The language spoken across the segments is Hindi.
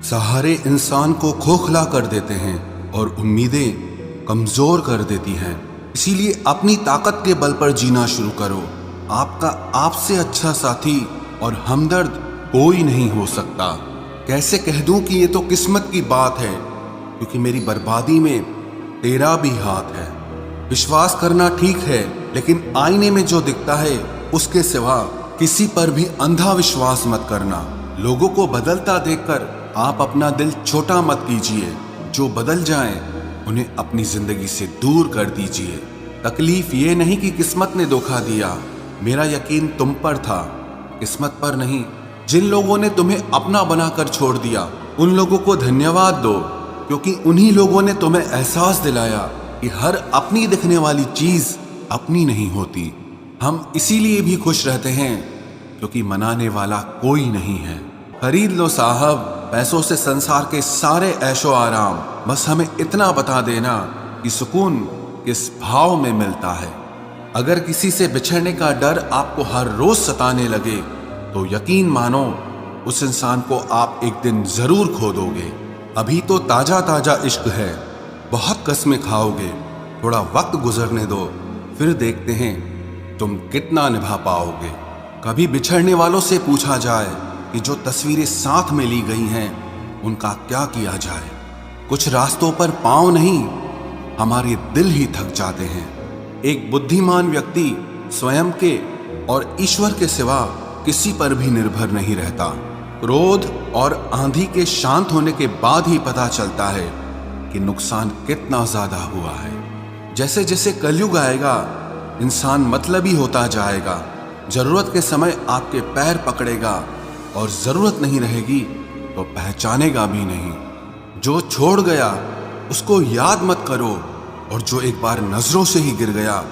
सहारे इंसान को खोखला कर देते हैं और उम्मीदें कमजोर कर देती हैं। इसीलिए अपनी ताकत के बल पर जीना शुरू करो। आपका आपसे अच्छा साथी और हमदर्द कोई नहीं हो सकता। कैसे कह दूं कि ये तो किस्मत की बात है, क्योंकि मेरी बर्बादी में तेरा भी हाथ है। विश्वास करना ठीक है, लेकिन आईने में जो दिखता है उसके सिवा किसी पर भी अंधा विश्वास मत करना। लोगों को बदलता देखकर आप अपना दिल छोटा मत कीजिए। जो बदल जाएं, उन्हें अपनी जिंदगी से दूर कर दीजिए। तकलीफ ये नहीं कि किस्मत ने धोखा दिया, मेरा यकीन तुम पर था, किस्मत पर नहीं। जिन लोगों ने तुम्हें अपना बनाकर छोड़ दिया, उन लोगों को धन्यवाद दो, क्योंकि उन्हीं लोगों ने तुम्हें एहसास दिलाया कि हर अपनी दिखने वाली चीज अपनी नहीं होती। हम इसीलिए भी खुश रहते हैं क्योंकि मनाने वाला कोई नहीं है। खरीद लो साहब पैसों से संसार के सारे ऐशो आराम, बस हमें इतना बता देना कि सुकून किस भाव में मिलता है। अगर किसी से बिछड़ने का डर आपको हर रोज सताने लगे, तो यकीन मानो उस इंसान को आप एक दिन जरूर खो दोगे। अभी तो ताजा ताजा इश्क है, बहुत कस्में खाओगे। थोड़ा वक्त गुजरने दो, फिर देखते हैं तुम कितना निभा पाओगे। कभी बिछड़ने वालों से पूछा जाए कि जो तस्वीरें साथ में ली गई हैं उनका क्या किया जाए। कुछ रास्तों पर पांव नहीं, हमारे दिल ही थक जाते हैं। एक बुद्धिमान व्यक्ति स्वयं के और ईश्वर के सिवा किसी पर भी निर्भर नहीं रहता। क्रोध और आंधी के शांत होने के बाद ही पता चलता है कि नुकसान कितना ज्यादा हुआ है। जैसे जैसे कलयुग आएगा, इंसान मतलबी होता जाएगा। जरूरत के समय आपके पैर पकड़ेगा और जरूरत नहीं रहेगी तो पहचानेगा भी नहीं। जो छोड़ गया उसको याद मत करो, और जो एक बार नजरों से ही गिर गया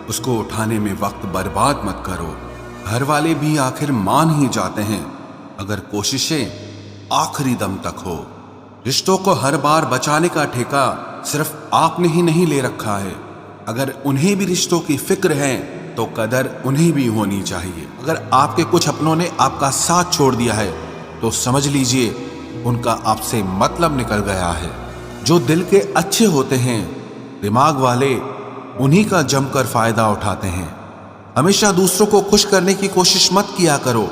उसको उठाने में वक्त बर्बाद मत करो। घर वाले भी आखिर मान ही जाते हैं अगर कोशिशें आखिरी दम तक हो। रिश्तों को हर बार बचाने का ठेका सिर्फ आपने ही नहीं ले रखा है। अगर उन्हें भी रिश्तों की फिक्र है तो कदर उन्हें भी होनी चाहिए। अगर आपके कुछ अपनों ने आपका साथ छोड़ दिया है तो समझ लीजिए उनका आपसे मतलब निकल गया है। जो दिल के अच्छे होते हैं, दिमाग वाले उन्हीं का जमकर फायदा उठाते हैं। हमेशा दूसरों को खुश करने की कोशिश मत किया करो,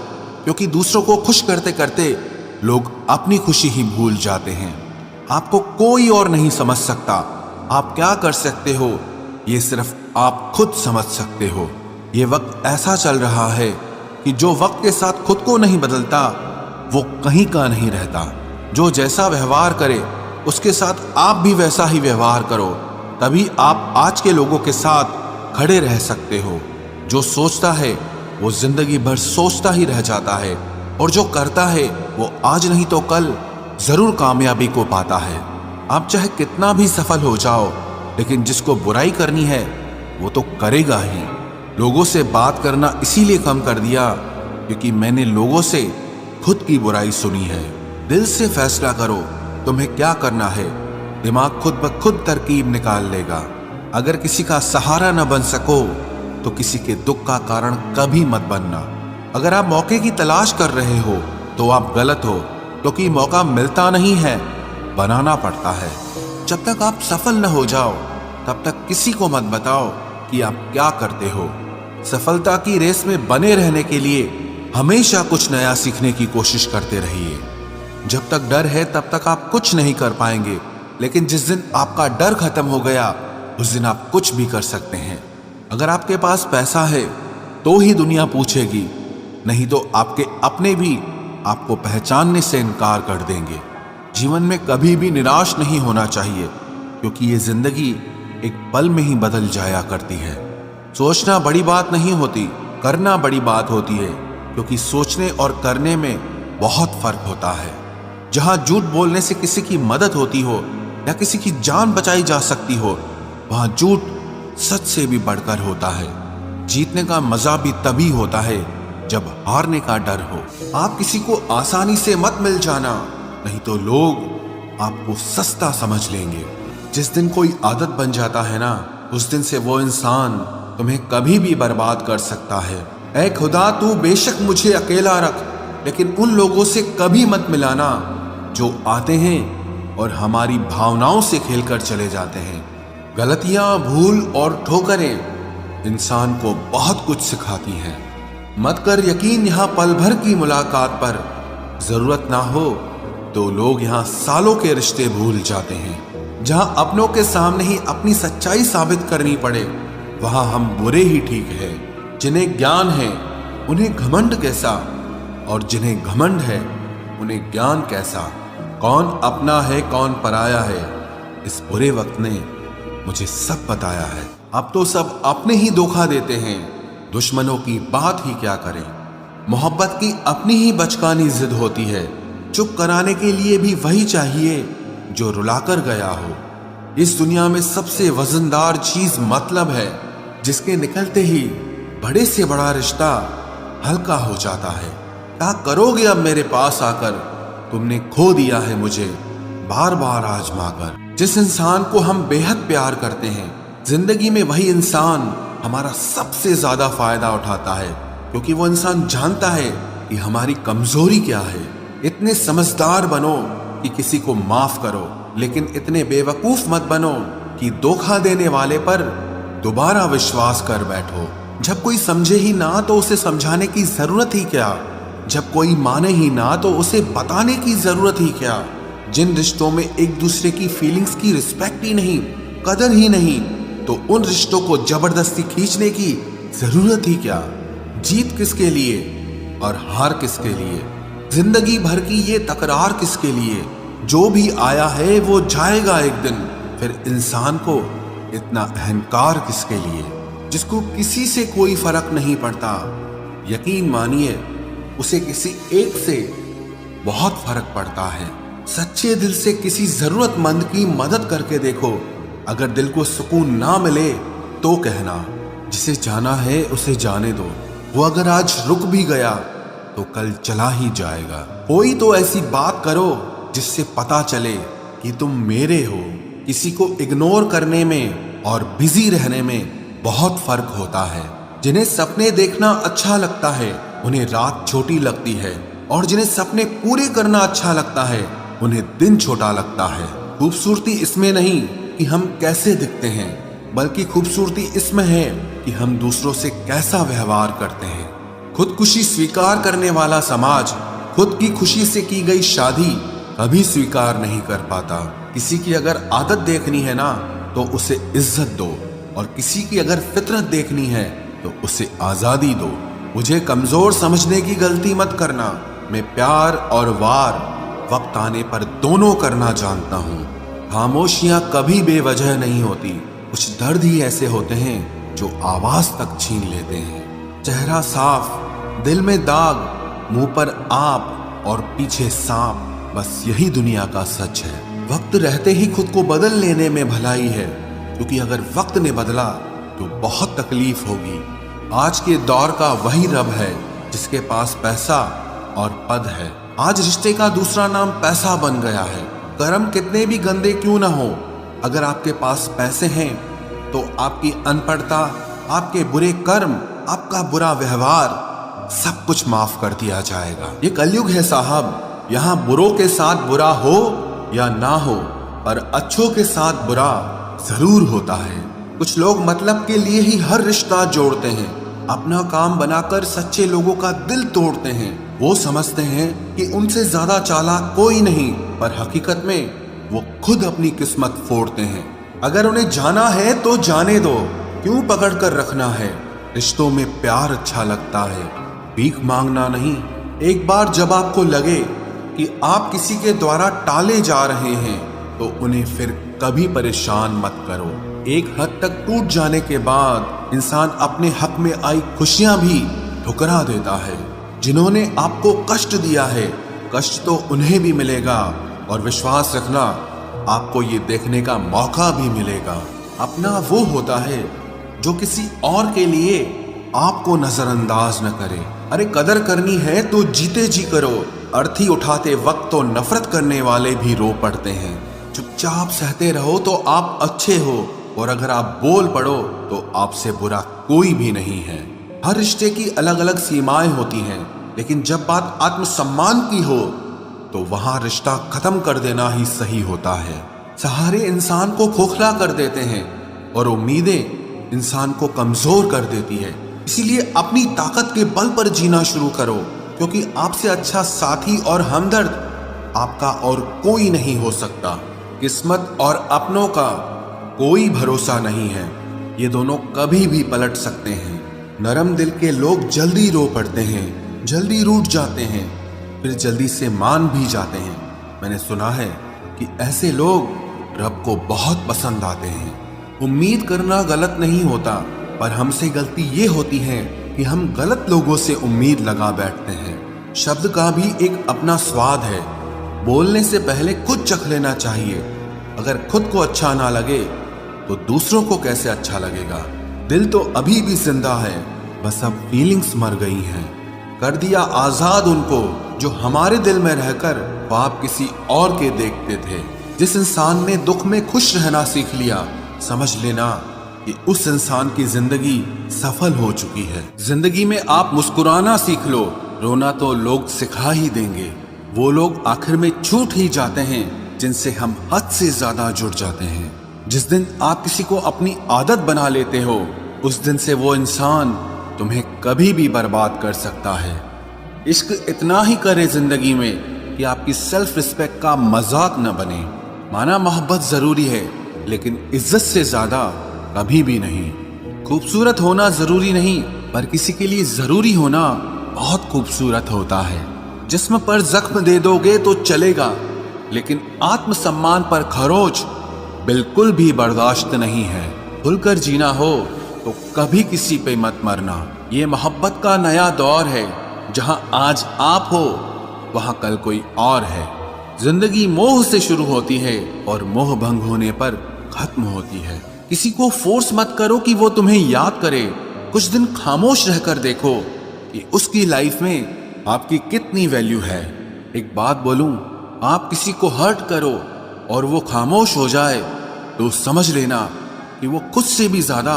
क्योंकि दूसरों को खुश करते करते लोग अपनी खुशी ही भूल जाते हैं। आपको कोई और नहीं समझ सकता। आप क्या कर सकते हो ये सिर्फ आप खुद समझ सकते हो। ये वक्त ऐसा चल रहा है कि जो वक्त के साथ खुद को नहीं बदलता वो कहीं का नहीं रहता। जो जैसा व्यवहार करे उसके साथ आप भी वैसा ही व्यवहार करो, तभी आप आज के लोगों के साथ खड़े रह सकते हो। जो सोचता है वो जिंदगी भर सोचता ही रह जाता है, और जो करता है वो आज नहीं तो कल जरूर कामयाबी को पाता है। आप चाहे कितना भी सफल हो जाओ, लेकिन जिसको बुराई करनी है वो तो करेगा ही। लोगों से बात करना इसीलिए कम कर दिया क्योंकि मैंने लोगों से खुद की बुराई सुनी है। दिल से फैसला करो तुम्हें क्या करना है, दिमाग खुद ब खुद तरकीब निकाल लेगा। अगर किसी का सहारा न बन सको तो किसी के दुख का कारण कभी मत बनना। अगर आप मौके की तलाश कर रहे हो तो आप गलत हो, क्योंकि मौका मिलता नहीं है, बनाना पड़ता है। जब तक आप सफल न हो जाओ तब तक किसी को मत बताओ कि आप क्या करते हो। सफलता की रेस में बने रहने के लिए हमेशा कुछ नया सीखने की कोशिश करते रहिए। जब तक डर है तब तक आप कुछ नहीं कर पाएंगे, लेकिन जिस दिन आपका डर खत्म हो गया उस दिन आप कुछ भी कर सकते हैं। अगर आपके पास पैसा है तो ही दुनिया पूछेगी, नहीं तो आपके अपने भी आपको पहचानने से इनकार कर देंगे। जीवन में कभी भी निराश नहीं होना चाहिए, क्योंकि ये जिंदगी एक पल में ही बदल जाया करती है। सोचना बड़ी बात नहीं होती, करना बड़ी बात होती है, क्योंकि सोचने और करने में बहुत फर्क होता है। जहां झूठ बोलने से किसी की मदद होती हो या किसी की जान बचाई जा सकती हो, वहां झूठ सच से भी बढ़कर होता है। जीतने का मजा भी तभी होता है जब हारने का डर हो। आप किसी को आसानी से मत मिल जाना, नहीं तो लोग आपको सस्ता समझ लेंगे। जिस दिन कोई आदत बन जाता है ना, उस दिन से वो इंसान तुम्हें कभी भी बर्बाद कर सकता है। ऐ खुदा तू बेशक मुझे अकेला रख, लेकिन उन लोगों से कभी मत मिलाना जो आते हैं और हमारी भावनाओं से खेलकर चले जाते हैं। गलतियां, भूल और ठोकरें इंसान को बहुत कुछ सिखाती हैं। मत कर यकीन यहाँ पल भर की मुलाकात पर, जरूरत ना हो तो लोग यहाँ सालों के रिश्ते भूल जाते हैं। जहाँ अपनों के सामने ही अपनी सच्चाई साबित करनी पड़े, वहां हम बुरे ही ठीक है। जिन्हें ज्ञान है उन्हें घमंड कैसा, और जिन्हें घमंड है उन्हें ज्ञान कैसा। कौन अपना है कौन पराया है, इस बुरे वक्त ने मुझे सब बताया है। अब तो सब अपने ही धोखा देते हैं, दुश्मनों की बात ही क्या करें। मोहब्बत की अपनी ही बचकानी जिद होती है, चुप कराने के लिए भी वही चाहिए जो रुलाकर गया हो। इस दुनिया में सबसे वजनदार चीज मतलब है, जिसके निकलते ही बड़े से बड़ा रिश्ता हल्का हो जाता है। क्या करोगे अब मेरे पास आकर, तुमने खो दिया है मुझे बार बार आजमा कर। जिस इंसान को हम बेहद प्यार करते हैं, जिंदगी में वही इंसान हमारा सबसे ज्यादा फायदा उठाता है, क्योंकि वो इंसान जानता है कि हमारी कमजोरी क्या है। इतने समझदार बनो कि किसी को माफ करो, लेकिन इतने बेवकूफ मत बनो कि धोखा देने वाले पर दोबारा विश्वास कर बैठो। जब कोई समझे ही ना तो उसे समझाने की जरूरत ही क्या, जब कोई माने ही ना तो उसे बताने की जरूरत ही क्या। जिन रिश्तों में एक दूसरे की फीलिंग्स की रिस्पेक्ट ही नहीं, कदर ही नहीं, तो उन रिश्तों को जबरदस्ती खींचने की जरूरत ही क्या। जीत किसके लिए और हार किसके लिए, जिंदगी भर की ये तकरार किसके लिए। जो भी आया है वो जाएगा एक दिन, फिर इंसान को इतना अहंकार किसके लिए, जिसको किसी से कोई फर्क नहीं पड़ता। यकीन मानिए उसे किसी एक से बहुत फर्क पड़ता है। सच्चे दिल से किसी जरूरतमंद की मदद करके देखो, अगर दिल को सुकून ना मिले तो कहना, जिसे जाना है उसे जाने दो। वो अगर आज रुक भी गया तो कल चला ही जाएगा। कोई तो ऐसी बात करो जिससे पता चले कि तुम मेरे हो। किसी को इग्नोर करने में और बिजी रहने में बहुत फर्क होता है। जिन्हें सपने देखना अच्छा लगता है उन्हें रात छोटी लगती है, और जिन्हें सपने पूरे करना अच्छा लगता है उन्हें दिन छोटा लगता है। खूबसूरती इसमें नहीं कि हम कैसे दिखते हैं, बल्कि खूबसूरती इसमें है कि हम दूसरों से कैसा व्यवहार करते हैं। खुदकुशी स्वीकार करने वाला समाज खुद की खुशी से की गई शादी कभी स्वीकार नहीं कर पाता। किसी की अगर आदत देखनी है ना तो उसे इज्जत दो, और किसी की अगर फितरत देखनी है तो उसे आजादी दो। मुझे कमजोर समझने की गलती मत करना। मैं प्यार और वार वक्त आने पर दोनों करना जानता हूँ। खामोशियां कभी बेवजह नहीं होती। कुछ दर्द ही ऐसे होते हैं जो आवाज तक छीन लेते हैं। चेहरा साफ, दिल में दाग, मुंह पर आप और पीछे सांप, बस यही दुनिया का सच है। वक्त रहते ही खुद को बदल लेने में भलाई है, क्योंकि अगर वक्त ने बदला तो बहुत तकलीफ होगी। आज के दौर का वही रब है जिसके पास पैसा और पद है। आज रिश्ते का दूसरा नाम पैसा बन गया है। कर्म कितने भी गंदे क्यों ना हो, अगर आपके पास पैसे हैं तो आपकी अनपढ़ता, आपके बुरे कर्म, आपका बुरा व्यवहार सब कुछ माफ कर दिया जाएगा। ये कलयुग है साहब, यहाँ बुरों के साथ बुरा हो या ना हो, पर अच्छों के साथ बुरा जरूर होता है। कुछ लोग मतलब के लिए ही हर रिश्ता जोड़ते हैं, अपना काम बनाकर सच्चे लोगों का दिल तोड़ते हैं। वो समझते हैं कि उनसे ज्यादा चालाक कोई नहीं, पर हकीकत में वो खुद अपनी किस्मत फोड़ते हैं। अगर उन्हें जाना है तो जाने दो, क्यों पकड़ कर रखना है। रिश्तों में प्यार अच्छा लगता है, भीख मांगना नहीं। एक बार जब आपको लगे कि आप किसी के द्वारा टाले जा रहे हैं तो उन्हें फिर कभी परेशान मत करो। एक हद तक टूट जाने के बाद इंसान अपने हक में आई खुशियां भी ठुकरा देता है। जिन्होंने आपको कष्ट दिया है, कष्ट तो उन्हें भी मिलेगा, और विश्वास रखना आपको ये देखने का मौका भी मिलेगा। अपना वो होता है जो किसी और के लिए आपको नजरअंदाज न करे। अरे कदर करनी है तो जीते जी करो। अर्थी उठाते वक्त तो नफरत करने वाले भी रो पड़ते हैं। चुपचाप सहते रहो तो आप अच्छे हो, और अगर आप बोल पड़ो तो आपसे बुरा कोई भी नहीं है। हर रिश्ते की अलग अलग सीमाएं होती हैं, लेकिन जब बात आत्मसम्मान की हो तो वहां रिश्ता खत्म कर देना ही सही होता है। सहारे इंसान को खोखला कर देते हैं और उम्मीदें इंसान को कमजोर कर देती है। इसीलिए अपनी ताकत के बल पर जीना शुरू करो, क्योंकि आपसे अच्छा साथी और हमदर्द आपका और कोई नहीं हो सकता। किस्मत और अपनों का कोई भरोसा नहीं है, ये दोनों कभी भी पलट सकते हैं। नरम दिल के लोग जल्दी रो पड़ते हैं, जल्दी रूठ जाते हैं, फिर जल्दी से मान भी जाते हैं। मैंने सुना है कि ऐसे लोग रब को बहुत पसंद आते हैं। उम्मीद करना गलत नहीं होता, पर हमसे गलती ये होती है कि हम गलत लोगों से उम्मीद लगा बैठते हैं। शब्द का भी एक अपना स्वाद है, बोलने से पहले खुद चख लेना चाहिए। अगर खुद को अच्छा ना लगे तो दूसरों को कैसे अच्छा लगेगा। दिल तो अभी भी जिंदा है, बस अब फीलिंग्स मर गई हैं। कर दिया आजाद उनको जो हमारे दिल में रहकर ख्वाब किसी और के देखते थे। जिस इंसान ने दुख में खुश रहना सीख लिया, समझ लेना कि उस इंसान की जिंदगी सफल हो चुकी है। जिंदगी में आप मुस्कुराना सीख लो, रोना तो लोग सिखा ही देंगे। वो लोग आखिर में छूट ही जाते हैं जिनसे हम हद से ज्यादा जुड़ जाते हैं। जिस दिन आप किसी को अपनी आदत बना लेते हो, उस दिन से वो इंसान तुम्हें कभी भी बर्बाद कर सकता है। इश्क इतना ही करे जिंदगी में कि आपकी सेल्फ रिस्पेक्ट का मजाक न बने। माना मोहब्बत जरूरी है, लेकिन इज्जत से ज्यादा कभी भी नहीं। खूबसूरत होना जरूरी नहीं, पर किसी के लिए जरूरी होना बहुत खूबसूरत होता है। जिस्म पर जख्म दे दोगे तो चलेगा, लेकिन आत्मसम्मान पर खरोच बिल्कुल भी बर्दाश्त नहीं है। खुलकर जीना हो तो कभी किसी पे मत मरना। ये मोहब्बत का नया दौर है, जहां आज आप हो वहां कल कोई और है। जिंदगी मोह से शुरू होती है और मोह भंग होने पर खत्म होती है। किसी को फोर्स मत करो कि वो तुम्हें याद करे। कुछ दिन खामोश रहकर देखो कि उसकी लाइफ में आपकी कितनी वैल्यू है। एक बात बोलूं, आप किसी को हर्ट करो और वो खामोश हो जाए तो समझ लेना कि वो खुद से भी ज्यादा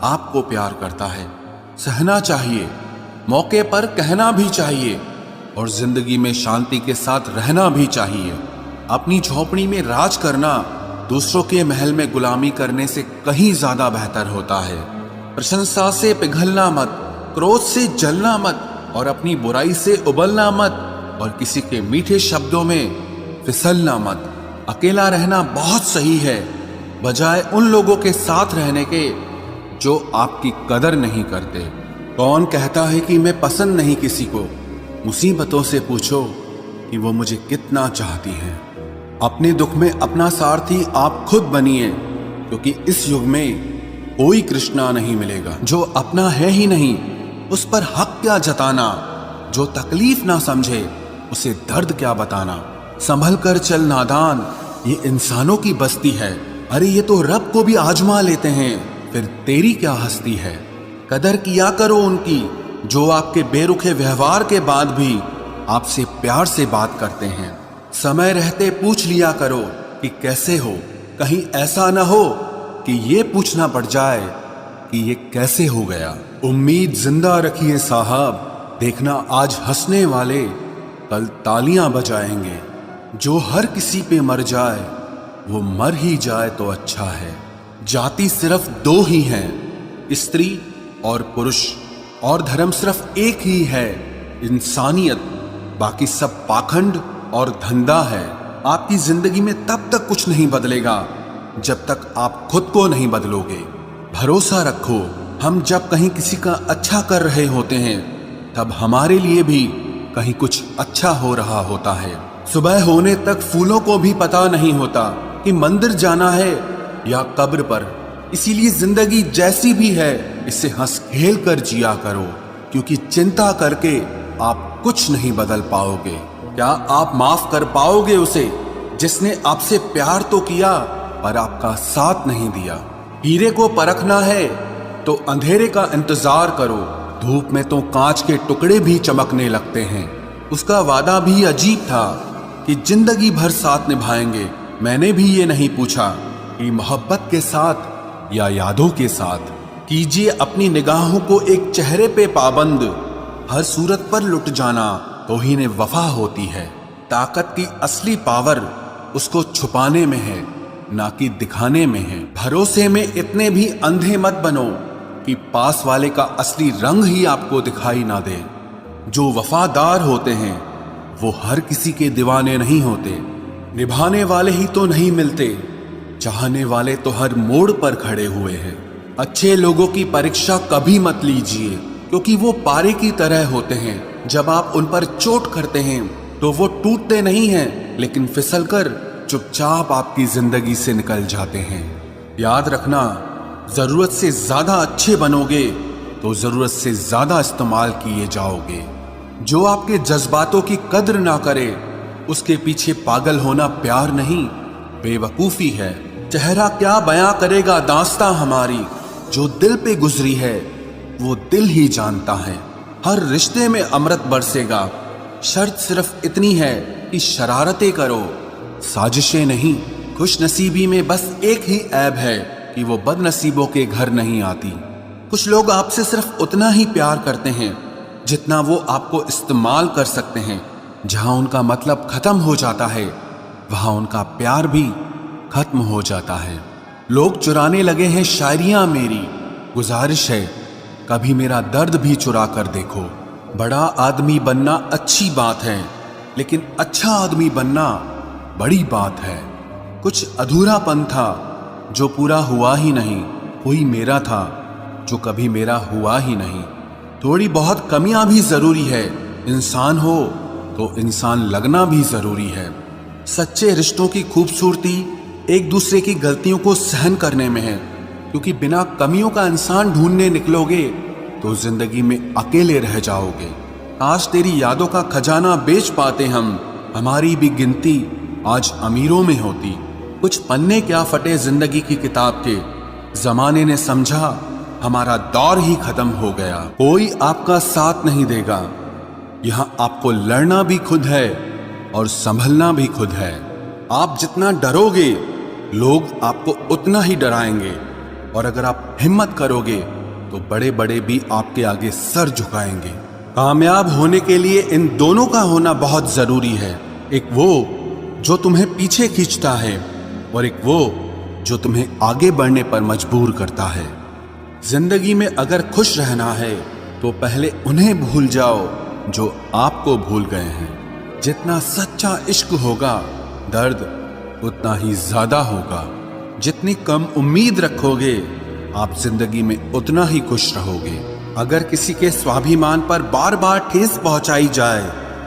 आपको प्यार करता है। सहना चाहिए, मौके पर कहना भी चाहिए, और जिंदगी में शांति के साथ रहना भी चाहिए। अपनी झोपड़ी में राज करना दूसरों के महल में गुलामी करने से कहीं ज्यादा बेहतर होता है। प्रशंसा से पिघलना मत, क्रोध से जलना मत, और अपनी बुराई से उबलना मत, और किसी के मीठे शब्दों में फिसलना मत। अकेला रहना बहुत सही है, बजाय उन लोगों के साथ रहने के जो आपकी कदर नहीं करते। कौन कहता है कि मैं पसंद नहीं किसी को? मुसीबतों से पूछो कि वो मुझे कितना चाहती हैं। अपने दुख में अपना सारथी आप खुद बनिए, क्योंकि इस युग में कोई कृष्णा नहीं मिलेगा। जो अपना है ही नहीं, उस पर हक क्या जताना। जो तकलीफ ना समझे, उसे दर्द क्या बताना। संभल कर चल नादान, ये इंसानों की बस्ती है। अरे ये तो रब को भी आजमा लेते हैं, फिर तेरी क्या हस्ती है। कदर किया करो उनकी जो आपके बेरुखे व्यवहार के बाद भी आपसे प्यार से बात करते हैं। समय रहते पूछ लिया करो कि कैसे हो, कहीं ऐसा न हो कि ये पूछना पड़ जाए कि ये कैसे हो गया। उम्मीद जिंदा रखिए साहब, देखना आज हंसने वाले कल तालियां बजाएंगे। जो हर किसी पे मर जाए वो मर ही जाए तो अच्छा है। जाति सिर्फ दो ही हैं, स्त्री और पुरुष, और धर्म सिर्फ एक ही है, इंसानियत। बाकी सब पाखंड और धंधा है। आपकी जिंदगी में तब तक कुछ नहीं बदलेगा जब तक आप खुद को नहीं बदलोगे। भरोसा रखो, हम जब कहीं किसी का अच्छा कर रहे होते हैं, तब हमारे लिए भी कहीं कुछ अच्छा हो रहा होता है। सुबह होने तक फूलों को भी पता नहीं होता कि मंदिर जाना है या कब्र पर। इसीलिए जिंदगी जैसी भी है, इसे हंस खेल कर जिया करो, क्योंकि चिंता करके आप कुछ नहीं बदल पाओगे। क्या आप माफ कर पाओगे उसे जिसने आपसे प्यार तो किया पर आपका साथ नहीं दिया? हीरे को परखना है तो अंधेरे का इंतजार करो, धूप में तो कांच के टुकड़े भी चमकने लगते हैं। उसका वादा भी अजीब था कि जिंदगी भर साथ निभाएंगे। मैंने भी ये नहीं पूछा कि मोहब्बत के साथ या यादों के साथ। कीजिए अपनी निगाहों को एक चेहरे पे पाबंद, हर सूरत पर लुट जाना तौहीन वफा होती है। ताकत की असली पावर उसको छुपाने में है, ना कि दिखाने में है। भरोसे में इतने भी अंधे मत बनो कि पास वाले का असली रंग ही आपको दिखाई ना दे। जो वफादार होते हैं वो हर किसी के दीवाने नहीं होते। निभाने वाले ही तो नहीं मिलते, चाहने वाले तो हर मोड़ पर खड़े हुए हैं। अच्छे लोगों की परीक्षा कभी मत लीजिए, क्योंकि वो पारे की तरह होते हैं। जब आप उन पर चोट करते हैं तो वो टूटते नहीं हैं, लेकिन फिसलकर चुपचाप आपकी जिंदगी से निकल जाते हैं। याद रखना, जरूरत से ज्यादा अच्छे बनोगे तो जरूरत से ज्यादा इस्तेमाल किए जाओगे। जो आपके जज्बातों की कद्र ना करे, उसके पीछे पागल होना प्यार नहीं, बेवकूफी है। चेहरा क्या बयां करेगा दास्तां हमारी, जो दिल पे गुजरी है वो दिल ही जानता है। हर रिश्ते में अमृत बरसेगा, शर्त सिर्फ इतनी है कि शरारतें करो, साजिशें नहीं। खुशनसीबी में बस एक ही ऐब है कि वो बदनसीबों के घर नहीं आती। कुछ लोग आपसे सिर्फ उतना ही प्यार करते हैं जितना वो आपको इस्तेमाल कर सकते हैं। जहां उनका मतलब खत्म हो जाता है, वहां उनका प्यार भी खत्म हो जाता है। लोग चुराने लगे हैं शायरियां मेरी, गुजारिश है कभी मेरा दर्द भी चुरा कर देखो। बड़ा आदमी बनना अच्छी बात है, लेकिन अच्छा आदमी बनना बड़ी बात है। कुछ अधूरापन था जो पूरा हुआ ही नहीं, कोई मेरा था जो कभी मेरा हुआ ही नहीं। थोड़ी बहुत कमियां भी जरूरी है, इंसान हो तो इंसान लगना भी जरूरी है। सच्चे रिश्तों की खूबसूरती एक दूसरे की गलतियों को सहन करने में है, क्योंकि बिना कमियों का इंसान ढूंढने निकलोगे तो जिंदगी में अकेले रह जाओगे। आज तेरी यादों का खजाना बेच पाते हम, हमारी भी गिनती आज अमीरों में होती। कुछ पन्ने क्या फटे जिंदगी की किताब के, जमाने ने समझा हमारा दौर ही खत्म हो गया। कोई आपका साथ नहीं देगा, यहां आपको लड़ना भी खुद है और संभलना भी खुद है। आप जितना डरोगे लोग आपको उतना ही डराएंगे, और अगर आप हिम्मत करोगे तो बड़े बड़े भी आपके आगे सर झुकाएंगे। कामयाब होने के लिए इन दोनों का होना बहुत जरूरी है। एक वो जो तुम्हें पीछे खींचता है, और एक वो जो तुम्हें आगे बढ़ने पर मजबूर करता है। जिंदगी में अगर खुश रहना है तो पहले उन्हें भूल जाओ जो आपको भूल गए हैं। जितना सच्चा इश्क होगा, दर्द उतना ही ज्यादा होगा। जितनी कम उम्मीद रखोगे, आप जिंदगी में उतना ही खुश रहोगे। अगर किसी के स्वाभिमान पर बार बार ठेस पहुंचाई जाए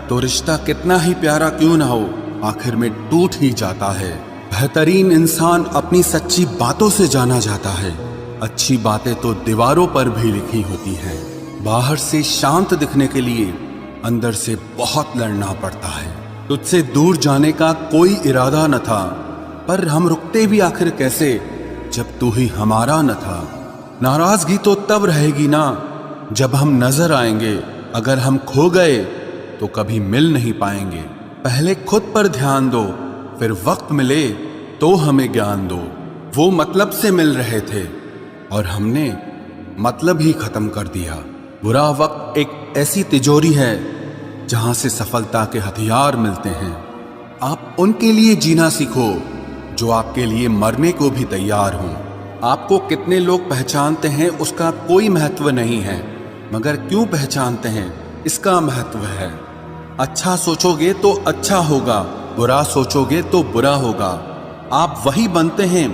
तो रिश्ता कितना ही प्यारा क्यों ना हो, आखिर में टूट ही जाता है। बेहतरीन इंसान अपनी सच्ची बातों से जाना जाता है। अच्छी बातें तो दीवारों पर भी लिखी होती हैं। बाहर से शांत दिखने के लिए अंदर से बहुत लड़ना पड़ता है। तुझसे दूर जाने का कोई इरादा न था, पर हम रुकते भी आखिर कैसे जब तू ही हमारा न था। नाराजगी तो तब रहेगी ना जब हम नजर आएंगे, अगर हम खो गए तो कभी मिल नहीं पाएंगे। पहले खुद पर ध्यान दो, फिर वक्त मिले तो हमें ज्ञान दो। वो मतलब से मिल रहे थे और हमने मतलब ही खत्म कर दिया। बुरा वक्त एक ऐसी तिजोरी है जहां से सफलता के हथियार मिलते हैं। आप उनके लिए जीना सीखो जो आपके लिए मरने को भी तैयार हों। आपको कितने लोग पहचानते हैं उसका कोई महत्व नहीं है, मगर क्यों पहचानते हैं इसका महत्व है। अच्छा सोचोगे तो अच्छा होगा, बुरा सोचोगे तो बुरा होगा। आप वही बनते हैं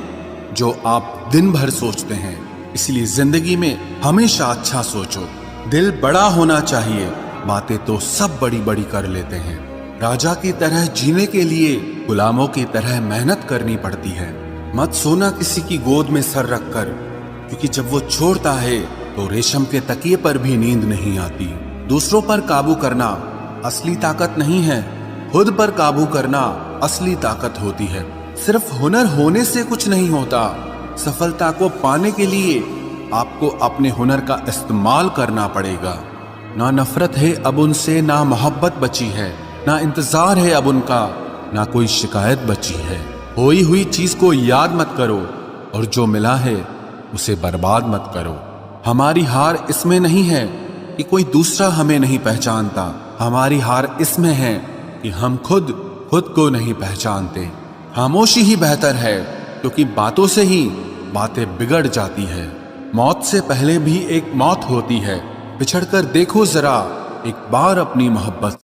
जो आप दिन भर सोचते हैं। इसलिए जिंदगी में हमेशा अच्छा सोचो। दिल बड़ा होना चाहिए, बातें तो सब बड़ी बड़ी कर लेते हैं। राजा की तरह जीने के लिए गुलामों की तरह मेहनत करनी पड़ती है। मत सोना किसी की गोद में सर रखकर, क्योंकि जब वो छोड़ता है तो रेशम के तकिए पर भी नींद नहीं आती। दूसरों पर काबू करना असली ताकत नहीं है, खुद पर काबू करना असली ताकत होती है। सिर्फ हुनर होने से कुछ नहीं होता। सफलता को पाने के लिए आपको अपने हुनर का इस्तेमाल करना पड़ेगा। ना नफरत है अब उनसे, ना मोहब्बत बची है, ना इंतजार है अब उनका, ना कोई शिकायत बची है। खोई हुई चीज को याद मत करो और जो मिला है उसे बर्बाद मत करो। हमारी हार इसमें नहीं है कि कोई दूसरा हमें नहीं पहचानता, हमारी हार इसमें है कि हम खुद को नहीं पहचानते। खामोशी ही बेहतर है, क्योंकि बातों से ही बातें बिगड़ जाती है। मौत से पहले भी एक मौत होती है। पिछड़कर देखो जरा एक बार अपनी मोहब्बत।